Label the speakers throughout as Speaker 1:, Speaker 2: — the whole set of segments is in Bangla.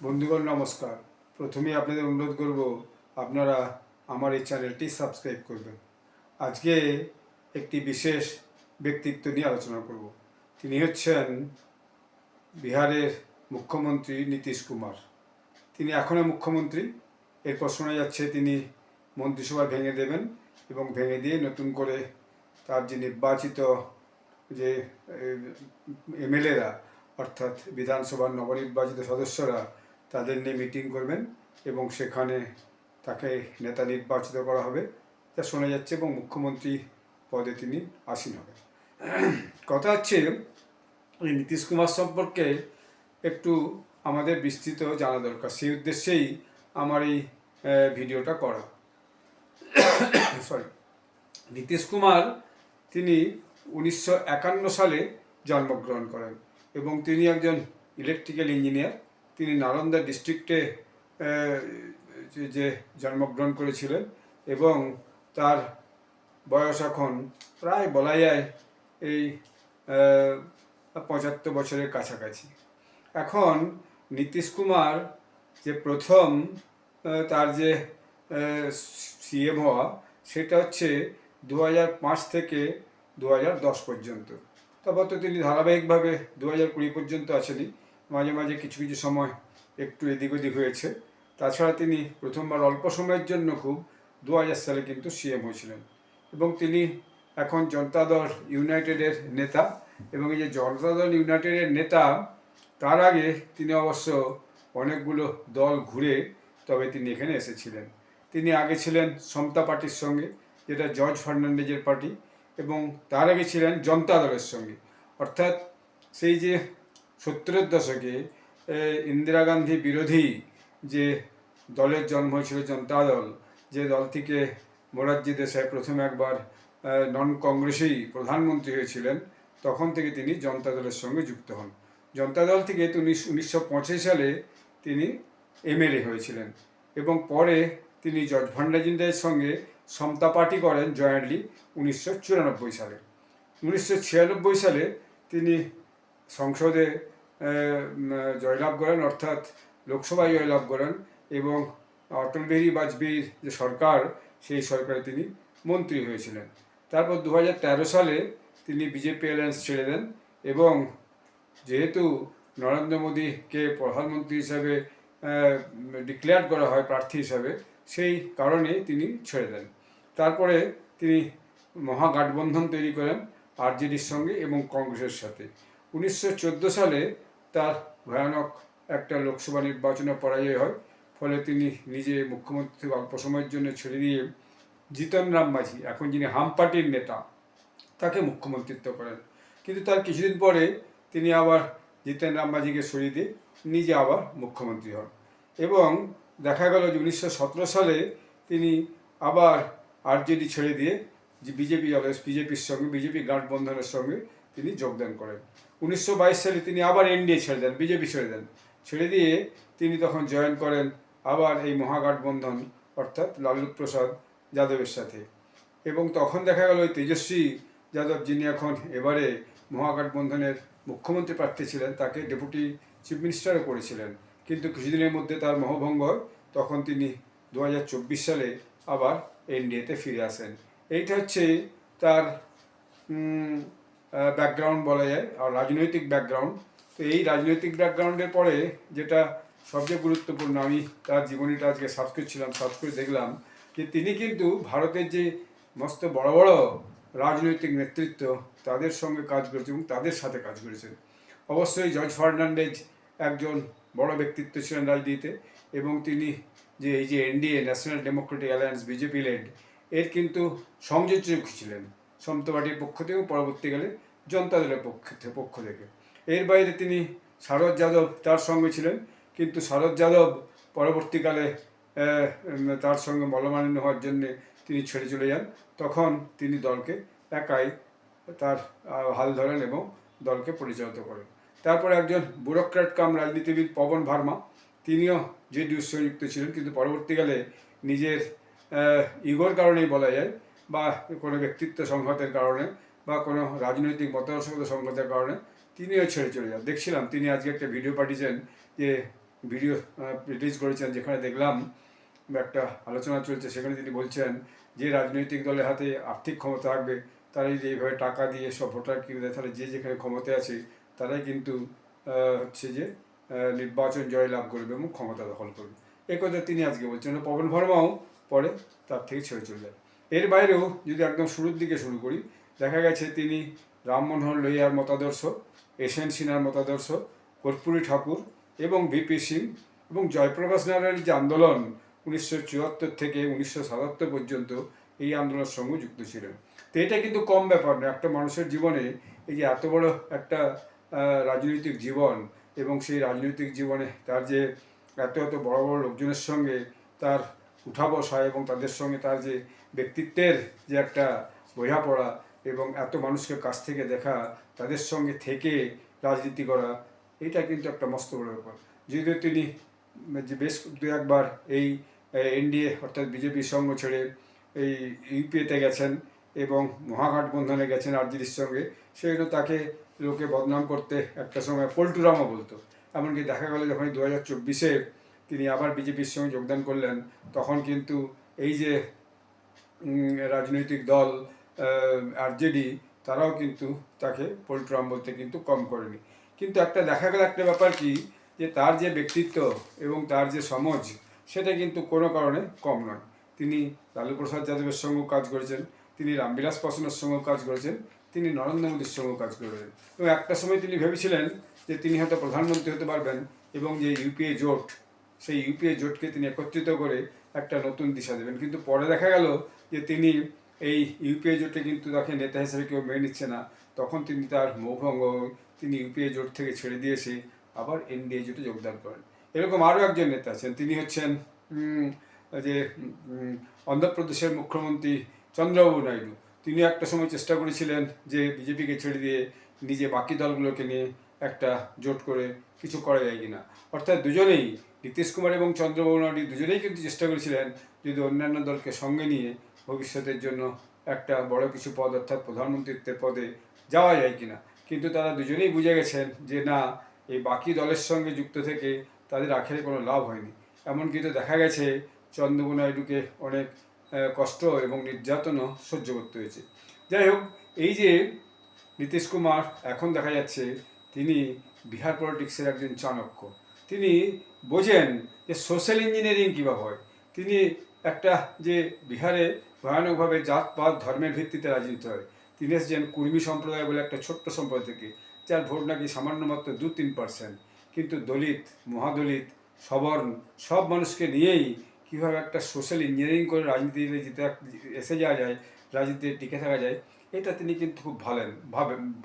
Speaker 1: বন্ধুগণ নমস্কার। প্রথমেই আপনাদের অনুরোধ করব আপনারা আমার এই চ্যানেলটি সাবস্ক্রাইব করবেন। আজকে একটি বিশেষ ব্যক্তিত্ব নিয়ে আলোচনা করব। তিনি হচ্ছেন বিহারের মুখ্যমন্ত্রী নীতিশ কুমার। তিনি এখনও মুখ্যমন্ত্রী। এরপর শোনা যাচ্ছে তিনি মন্ত্রিসভা ভেঙে দেবেন এবং ভেঙে দিয়ে নতুন করে তার যে নির্বাচিত যে এমএলএরা অর্থাৎ বিধানসভার নবনির্বাচিত সদস্যরা তাদের নিয়ে মিটিং করবেন এবং সেখানে তাকে নেতা নির্বাচিত করা হবে তা শোনা যাচ্ছে এবং মুখ্যমন্ত্রী পদে তিনি আসীন হবেন। কথা হচ্ছে এই নীতিশ কুমার সম্পর্কে একটু আমাদের বিস্তৃত জানা দরকার, সেই উদ্দেশ্যেই আমার এই ভিডিওটা করা। নীতিশ কুমার তিনি 1951 সালে জন্মগ্রহণ করেন এবং তিনি একজন ইলেকট্রিক্যাল ইঞ্জিনিয়ার। তিনি নালন্দা ডিস্ট্রিক্টে যে জন্মগ্রহণ করেছিলেন এবং তার বয়স এখন প্রায় বলা যায় এই 75 বছরের কাছাকাছি। এখন নীতিশ কুমার যে প্রথম তার যে সিএম হওয়া সেটা হচ্ছে 2005 থেকে 2010 পর্যন্ত। তারপর তো তিনি ধারাবাহিকভাবে 2020 পর্যন্ত আসেনি, মাঝে মাঝে কিছু কিছু সময় একটু এদিক ওদিক হয়েছে। তাছাড়া তিনি প্রথমবার অল্প সময়ের জন্য খুব 2000 সালে কিন্তু সিএম হয়েছিলেন এবং তিনি এখন জনতা দল ইউনাইটেডের নেতা। এবং এই যে জনতা দল ইউনাইটেডের নেতা, তার আগে তিনি অবশ্য অনেকগুলো দল ঘুরে তবে তিনি এখানে এসেছিলেন। তিনি আগে ছিলেন সমতা পার্টির সঙ্গে, যেটা জর্জ ফার্নান্ডেজের পার্টি, এবং তার আগে ছিলেন জনতা দলের সঙ্গে। অর্থাৎ সেই যে 70-এর দশকে ইন্দিরা গান্ধী বিরোধী যে দলের জন্ম হয়েছিল জনতা দল, যে দল থেকে মোরারজি দেশাই প্রথম একবার নন কংগ্রেসেই প্রধানমন্ত্রী হয়েছিলেন, তখন থেকে তিনি জনতা দলের সঙ্গে যুক্ত হন। জনতা দল থেকে 1985 সালে তিনি এমএলএ হয়েছিলেন এবং পরে তিনি জর্জ ফার্নান্ডেজের সঙ্গে সমতা পার্টি করেন জয়েন্টলি 1994 সালে। 1996 সালে তিনি সংসদে জয়লাভ করেন, অর্থাৎ লোকসভায় জয়লাভ করেন এবং অটল বিহারী বাজপেয়ীর যে সরকার, সেই সরকারে তিনি মন্ত্রী হয়েছিলেন। তারপর 2013 সালে তিনি বিজেপি অ্যালায়েন্স ছেড়ে দেন এবং যেহেতু নরেন্দ্র মোদীকে প্রধানমন্ত্রী হিসাবে ডিক্লেয়ার করা হয় প্রার্থী হিসাবে, সেই কারণে তিনি ছেড়ে দেন। তারপরে তিনি মহাগঠবন্ধন তৈরি করেন আরজেডির সঙ্গে এবং কংগ্রেসের সাথে। 1914 সালে তার ভয়ানক একটা লোকসভা নির্বাচনে পরাজয় হয়, ফলে তিনি নিজে মুখ্যমন্ত্রী অল্প সময়ের জন্য ছেড়ে দিয়ে জিতন রাম মাঝি, এখন যিনি হাম পার্টির নেতা, তাকে মুখ্যমন্ত্রিত্ব করেন। কিন্তু তার কিছুদিন পরে তিনি আবার জিতেন রাম মাঝিকে সরিয়ে দিয়ে নিজে আবার মুখ্যমন্ত্রী হন এবং দেখা গেল যে 1917 সালে তিনি আবার আরজেডি ছেড়ে দিয়ে যে বিজেপির সঙ্গে, বিজেপি গঠবন্ধনের সঙ্গে তিনি যোগদান করেন। 1922 সালে তিনি আবার এনডিএ ছেড়ে দেন, বিজেপি ছেড়ে দিয়ে তিনি তখন জয়েন করেন আবার এই মহাগঠবন্ধন অর্থাৎ লালু প্রসাদ যাদবের সাথে। এবং তখন দেখা গেল ওই তেজস্বী যাদব, যিনি এখন এবারে মহাগঠবন্ধনের মুখ্যমন্ত্রী প্রার্থী ছিলেন, তাকে ডেপুটি চিফ মিনিস্টারও করেছিলেন, কিন্তু কিছুদিনের মধ্যে তার মোহভঙ্গ হয়। তখন তিনি 2024 সালে আবার এনডিএতে ফিরে আসেন। এইটা হচ্ছে তার ব্যাকগ্রাউন্ড বলা যায়, আর রাজনৈতিক ব্যাকগ্রাউন্ড। তো এই রাজনৈতিক ব্যাকগ্রাউন্ডের পরে যেটা সবচেয়ে গুরুত্বপূর্ণ, আমি তার জীবনীটা আজকে সার্চ করে দেখলাম যে তিনি কিন্তু ভারতের যে মস্ত বড় বড় রাজনৈতিক নেতৃত্ব, তাদের সঙ্গে কাজ করেছেন এবং তাদের সাথে কাজ করেছেন। অবশ্যই জর্জ ফার্নান্ডেজ একজন বড় ব্যক্তিত্ব ছিলেন রাজনীতিতে এবং তিনি যে এই যে NDA, national democratic alliance, BJP led, এর কিন্তু সংযোজক ছিলেন সমতা পার্টির পক্ষ থেকে, পরবর্তীকালে জনতা দলের পক্ষ থেকে। এর বাইরে তিনি শারদ যাদব তার সঙ্গে ছিলেন, কিন্তু শারদ যাদব পরবর্তীকালে তার সঙ্গে মলমালিন্য হওয়ার জন্যে তিনি ছেড়ে চলে যান। তখন তিনি দলকে একাই তার হাল ধরেন এবং দলকে পরিচালিত করেন। তারপরে একজন ব্যুরোক্র্যাট কাম রাজনীতিবিদ পবন ভার্মা, তিনিও জেডিইউর সঙ্গে যুক্ত ছিলেন, কিন্তু পরবর্তীকালে নিজের ইগোর কারণেই বলা যায়, বা কোনো ব্যক্তিত্ব সংঘাতের কারণে, বা কোনো রাজনৈতিক মতাদর্শগত সংঘাতের কারণে তিনিও ছেড়ে চলে যান। দেখছিলাম তিনি আজকে একটা ভিডিও পাঠিয়েছেন যে ভিডিও রিলিজ করেছেন, যেখানে দেখলাম একটা আলোচনা চলছে। সেখানে তিনি বলছেন যে রাজনৈতিক দলের হাতে আর্থিক ক্ষমতা থাকবে, তারাই যে এইভাবে টাকা দিয়ে সব ভোটার কিনে দেয়, তাহলে যে যেখানে ক্ষমতায় আছে তারাই কিন্তু হচ্ছে যে নির্বাচন জয় লাভ করবে এবং ক্ষমতা দখল করবে। এই কথা তিনি আজকে বলছেন। পবন ভার্মাও পরে তার থেকে ছেড়ে চলে যায়। এর বাইরেও যদি একদম শুরুর দিকে শুরু করি, দেখা গেছে তিনি রাম মনোহর লোহিয়ার মতাদর্শ, এসএন সিনহার মতাদর্শ, কর্পূরী ঠাকুর এবং ভিপি সিং এবং জয়প্রকাশ নারায়ণের যে আন্দোলন 1974 থেকে 1977 পর্যন্ত, এই আন্দোলনের সঙ্গে যুক্ত ছিলেন। তো এটা কিন্তু কম ব্যাপার না একটা মানুষের জীবনে। এই যে এত বড় একটা রাজনৈতিক জীবন, এবং সেই রাজনৈতিক জীবনে তার যে এত এত বড় বড় লোকজনের সঙ্গে তার উঠা বসা, এবং তাদের সঙ্গে তার যে ব্যক্তিত্বের যে একটা বোঝাপড়া, এবং এত মানুষকে কাছ থেকে দেখা, তাদের সঙ্গে থেকে রাজনীতি করা, এটা কিন্তু একটা মস্ত বড় ব্যাপার। যদিও তিনি যে বেশ দু একবার এই এনডিএ অর্থাৎ বিজেপির সঙ্গ ছেড়ে এই ইউপিএতে গেছেন এবং মহাগঠবন্ধনে গেছেন আরজেডির সঙ্গে, সেই জন্য তাকে লোকে বদনাম করতে একটা সময় পল্টুরামও বলতো। এমনকি দেখা গেল যখন 2024-এ তিনি আবার বিজেপির সঙ্গে যোগদান করলেন, তখন কিন্তু এই যে রাজনৈতিক দল আরজেডি, তারাও কিন্তু তাকে পল্টুরাম বলতে কিন্তু কম করেনি। কিন্তু একটা দেখা গেল একটা ব্যাপার কি, যে তার যে ব্যক্তিত্ব এবং তার যে সমাজ, সেটা কিন্তু কোনো কারণে কম নয়। তিনি লালু প্রসাদ যাদবের সঙ্গেও কাজ করেছেন, তিনি রামবিলাস পাসওয়ানের সঙ্গেও কাজ করেছেন, তিনি নরেন্দ্র মোদীর সঙ্গেও কাজ করেছেন। এবং একটা সময় তিনি ভেবেছিলেন যে তিনি হয়তো প্রধানমন্ত্রী হতে পারবেন, এবং যে ইউপিএ জোট, সেই ইউপিএ জোটকে তিনি একত্রিত করে একটা নতুন দিশা দেবেন। কিন্তু পরে দেখা গেল যে তিনি এই ইউপিএ জোটে কিন্তু তাকে নেতা হিসেবে কেউ মেনে নিচ্ছে না। তখন তিনি তার মৌভঙ্গ, তিনি ইউপিএ জোট থেকে ছেড়ে দিয়ে এসে আবার এনডিএ জোটে যোগদান করেন। এরকম আরও একজন নেতা আছেন, তিনি হচ্ছেন যে অন্ধ্রপ্রদেশের মুখ্যমন্ত্রী চন্দ্রবাবু নাইডু। তিনি একটা সময় চেষ্টা করেছিলেন যে বিজেপিকে ছেড়ে দিয়ে নিজে বাকি দলগুলোকে নিয়ে একটা জোট করে কিছু করা যায় কিনা। অর্থাৎ দুজনেই, নীতিশ কুমার এবং চন্দ্রবাবু নাইডু দুজনেই কিন্তু চেষ্টা করেছিলেন যদি অন্যান্য দলকে সঙ্গে নিয়ে ভবিষ্যতের জন্য একটা বড় কিছু পদ অর্থাৎ প্রধানমন্ত্রীত্বের পদে যাওয়া যায় কিনা। কিন্তু তারা দুজনেই বুঝে গেছেন যে না, এই বাকি দলের সঙ্গে যুক্ত থেকে তাদের আখেরে কোনো লাভ হয়নি। এমনকি তো দেখা গেছে চন্দ্রবাবু নাইডুকে অনেক কষ্ট এবং নির্যাতনও সহ্য করতে হয়েছে। যাই হোক, এই যে নীতিশ কুমার, এখন দেখা যাচ্ছে তিনি বিহার পলিটিক্সের একজন চাণক্য। তিনি বোঝেন যে সোশ্যাল ইঞ্জিনিয়ারিং কীভাবে হয়। তিনি একটা যে বিহারে ভয়ানকভাবে জাতপাত ধর্মের ভিত্তিতে রাজনীতি হয়। তিনি এসেছেন কুর্মী সম্প্রদায় বলে একটা ছোট্ট সম্প্রদায় থেকে, যার ভোট নাকি সামান্য মাত্র 2-3%। কিন্তু দলিত, মহাদলিত, সবর্ণ সব মানুষকে নিয়েই কীভাবে একটা সোশ্যাল ইঞ্জিনিয়ারিং করে রাজনীতিতে এসে যাওয়া যায়, রাজনীতিতে টিকে থাকা যায়, এটা তিনি কিন্তু খুব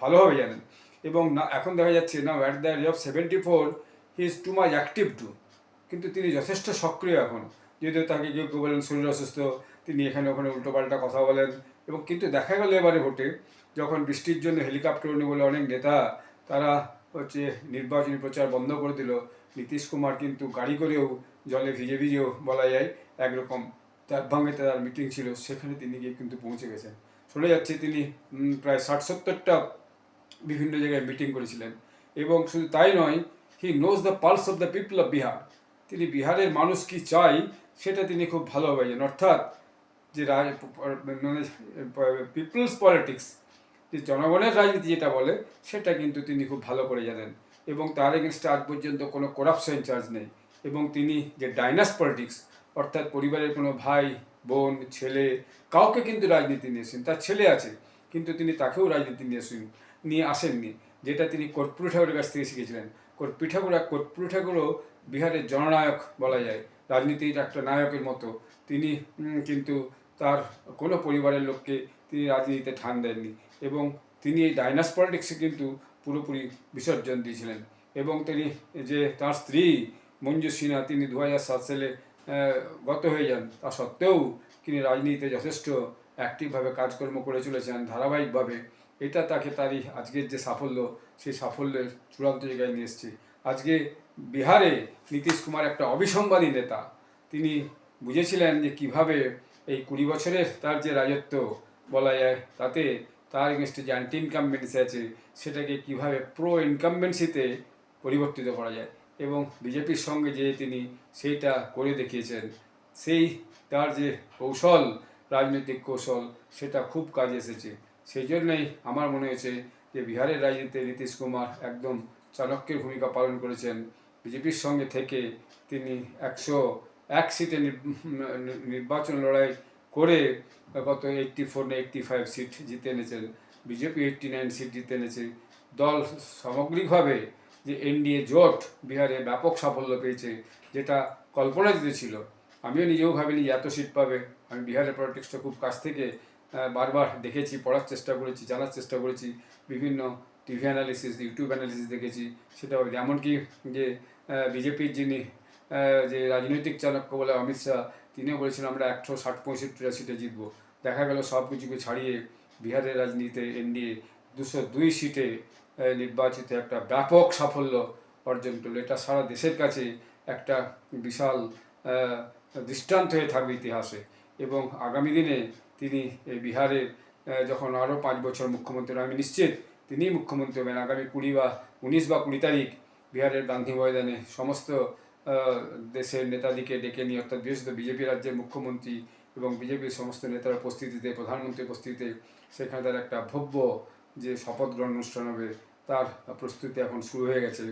Speaker 1: ভালোভাবে জানেন। এবং না, এখন দেখা যাচ্ছে না, at the age of 74 he is too much active too. কিন্তু তিনি যথেষ্ট সক্রিয় এখন। যদিও তাকে কেউ কেউ বলেন শরীর অসুস্থ, তিনি এখানে ওখানে উল্টোপাল্টা কথা বলেন। এবং কিন্তু দেখা গেল এবারে ভোটে যখন বৃষ্টির জন্য হেলিকপ্টার উনি বলে অনেক নেতা তারা হচ্ছে নির্বাচনী প্রচার বন্ধ করে দিল, নীতিশ কুমার কিন্তু গাড়ি করেও জলে ভিজে ভিজেও বলা যায় একরকম তার ভাঙে তার মিটিং ছিল, সেখানে তিনি গিয়ে কিন্তু পৌঁছে গেছেন। শোনা যাচ্ছে তিনি প্রায় 60-70টা বিভিন্ন জায়গায় মিটিং করেছিলেন। এবং শুধু তাই নয়, he knows the pulse of the people of Bihar. তিনি বিহারের মানুষ কি চাই সেটা তিনি খুব ভালোভাবে জানেন। অর্থাৎ যে মানে পিপলস পলিটিক্স, যে জনগণের রাজনীতি যেটা বলে, সেটা কিন্তু তিনি খুব ভালো করে জানেন। এবং তার এগেনস্টে আজ পর্যন্ত কোনো করাপশন চার্জ নেই। এবং তিনি যে ডাইনাস পলিটিক্স, অর্থাৎ পরিবারের কোনো ভাই বোন ছেলে কাউকে কিন্তু রাজনীতি নিয়েছেন, তার ছেলে আছে কিন্তু তিনি তাকেও রাজনীতি নিয়ে আসেননি, যেটা তিনি কর্পূরী ঠাকুরের কাছ থেকে শিখেছিলেন। কর্পূরী ঠাকুরও বিহারের জননায়ক বলা যায়, রাজনীতির একটা নায়কের মতো। তিনি কিন্তু তার কোনো পরিবারের লোককে তিনি রাজনীতিতে ঠান দেননি, এবং তিনি এই ডাইনাস পলিটিক্সে কিন্তু পুরোপুরি বিসর্জন দিয়েছিলেন। এবং তিনি যে তার স্ত্রী মঞ্জু সিনহা, তিনি 2007 সালে গত হয়ে যান, তা সত্ত্বেও তিনি রাজনীতিতে যথেষ্ট অ্যাক্টিভভাবে কাজকর্ম করে চলেছেন ধারাবাহিকভাবে। এটা তাকে তারই আজকের যে সাফল্য, সেই সাফল্যের চূড়ান্ত জায়গায় নিয়ে এসছে। আজকে বিহারে নীতিশ কুমার একটা অবিসংবাদী নেতা। তিনি বুঝেছিলেন যে কিভাবে এই 20 বছরের তার যে রাজত্ব বলা যায়, তাতে তার এগেনস্টে যে অ্যান্টি ইনকামবেন্সি আছে, সেটাকে কিভাবে প্রো ইনকামবেন্সিতে পরিবর্তিত করা যায়। এবং বিজেপির সঙ্গে যে তিনি সেইটা করে দেখিয়েছেন, সেই তার যে কৌশল, রাজনৈতিক কৌশল, সেটা খুব কাজে এসেছে। সেই জন্যই আমার মনে হয়েছে যে বিহারের রাজনীতিতে নীতিশ কুমার একদম চাণক্যের ভূমিকা পালন করেছেন। বিজেপির সঙ্গে থেকে তিনি 101 সিটে নির্বাচন লড়াই করে গত 84 না 85 সিট জিতে এনেছেন। বিজেপি 89 সিট জিতে এনেছে। দল সামগ্রিকভাবে যে এনডিএ জোট বিহারে ব্যাপক সাফল্য পেয়েছে, যেটা কল্পনাতীত ছিল। আমিও নিজেও ভাবিনি যে এত সিট পাবে। আমি বিহারের পলিটিক্সটা খুব কাছ থেকে বারবার দেখেছি, পড়ার চেষ্টা করেছি, জানার চেষ্টা করেছি, বিভিন্ন টিভি অ্যানালিসিস, ইউটিউব অ্যানালিসিস দেখেছি। সেটা এমনকি যে বিজেপির যিনি যে রাজনৈতিক চাণক্য বলে অমিত শাহ, তিনিও বলেছিলেন আমরা 160-65 সিটে জিতবো। দেখা গেল সব কিছুকে ছাড়িয়ে বিহারের রাজনীতিতে এনডিএ 202 সিটে নির্বাচিত একটা ব্যাপক সাফল্য অর্জন করলো। এটা সারা দেশের কাছে একটা বিশাল দৃষ্টান্ত হয়ে থাকবে ইতিহাসে। এবং আগামী দিনে তিনি বিহারের যখন আরও 5 বছর মুখ্যমন্ত্রী, আমি নিশ্চিত তিনিই মুখ্যমন্ত্রী হবেন। আগামী 19 বা 20 তারিখ বিহারের গান্ধী ময়দানে সমস্ত দেশের নেতাদিকে ডেকে নিয়ে, অর্থাৎ বিশেষত বিজেপি রাজ্যের মুখ্যমন্ত্রী এবং বিজেপির সমস্ত নেতার উপস্থিতিতে, প্রধানমন্ত্রীর উপস্থিতিতে সেখানে তার একটা ভব্য যে শপথ গ্রহণ অনুষ্ঠান হবে, তার প্রস্তুতি এখন শুরু হয়ে গেছে।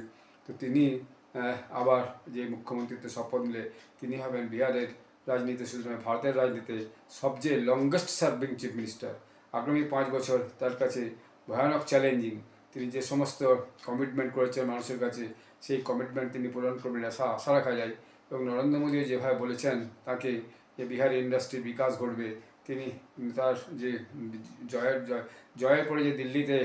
Speaker 1: তো তিনি আবার যে মুখ্যমন্ত্রীত্ব শপথ নিলে তিনি হবেন বিহারের রাজনীতি, শুধু নয় ভারতের রাজনীতিতে সবচেয়ে লংগেস্ট সার্ভিং চিফ মিনিস্টার। আগামী 5 বছর তার কাছে ভয়ানক চ্যালেঞ্জিং। তিনি যে সমস্ত কমিটমেন্ট করেছেন মানুষের কাছে, সেই কমিটমেন্ট তিনি পূরণ করবেন আশা রাখা যায়। এবং নরেন্দ্র মোদীও যেভাবে বলেছেন তাকে যে বিহারের ইন্ডাস্ট্রির বিকাশ ঘটবে, তিনি তার যে জয়ের পরে যে দিল্লিতে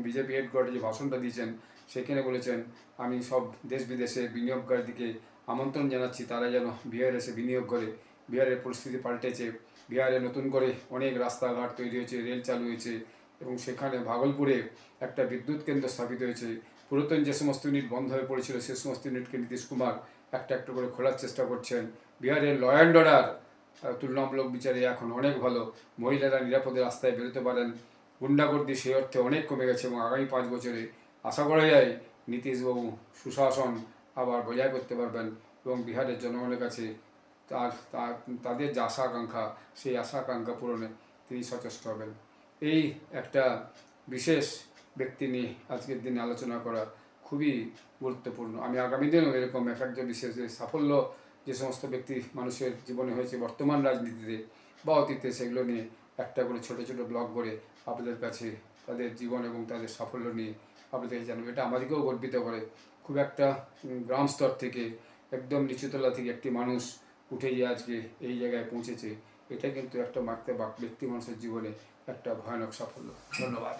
Speaker 1: বিজেপি হেডকোয়ার্টারে যে ভাষণটা দিয়েছেন, সেখানে বলেছেন আমি সব দেশ বিদেশে বিনিয়োগকারীদেরকে আমন্ত্রণ জানাচ্ছি, তারা যেন বিহারে এসে বিনিয়োগ করে। বিহারের পরিস্থিতি পাল্টেছে। বিহারে নতুন করে অনেক রাস্তাঘাট তৈরি হয়েছে, রেল চালু হয়েছে এবং সেখানে ভাগলপুরে একটা বিদ্যুৎ কেন্দ্র স্থাপিত হয়েছে। পুরাতন যে সমস্ত ইউনিট বন্ধ হয়ে পড়েছিল, সে সমস্ত ইউনিটকে নীতিশ কুমার একটা একটা করে খোলার চেষ্টা করছেন। বিহারের ল অ্যান্ড অর্ডার তুলনামূলক বিচারে এখন অনেক ভালো। মহিলারা নিরাপদে রাস্তায় বেরোতে পারেন। গুন্ডাগর্দি সেই অর্থে অনেক কমে গেছে এবং আগামী 5 বছরে আশা করা যায় নীতিশবাবু সুশাসন আবার বজায় করতে পারবেন এবং বিহারের জনগণের কাছে তাদের যে আশা আকাঙ্ক্ষা, সেই আশা আকাঙ্ক্ষা পূরণে তিনি সচেষ্ট হবেন। এই একটা বিশেষ ব্যক্তি নিয়ে আজকের দিনে আলোচনা করা খুবই গুরুত্বপূর্ণ। আমি আগামী দিনেও এরকম একটা বিশেষ সাফল্য যে সমস্ত ব্যক্তি মানুষের জীবনে হয়েছে বর্তমান রাজনীতিতে বা অতীতে, সেগুলো নিয়ে একটা করে ছোটো ছোটো ব্লগ করে আপনাদের কাছে তাদের জীবন এবং তাদের সাফল্য নিয়ে আপনাদের জানাবো। এটা আমাদেরকেও গর্বিত করে। খুব একটা গ্রাম স্তর থেকে, একদম নিচুতলা থেকে একটি মানুষ উঠে গিয়ে আজকে এই জায়গায় পৌঁছেছে, এটা কিন্তু একটা ব্যক্তি মানুষের জীবনে একটা ভয়ানক সাফল্য। ধন্যবাদ।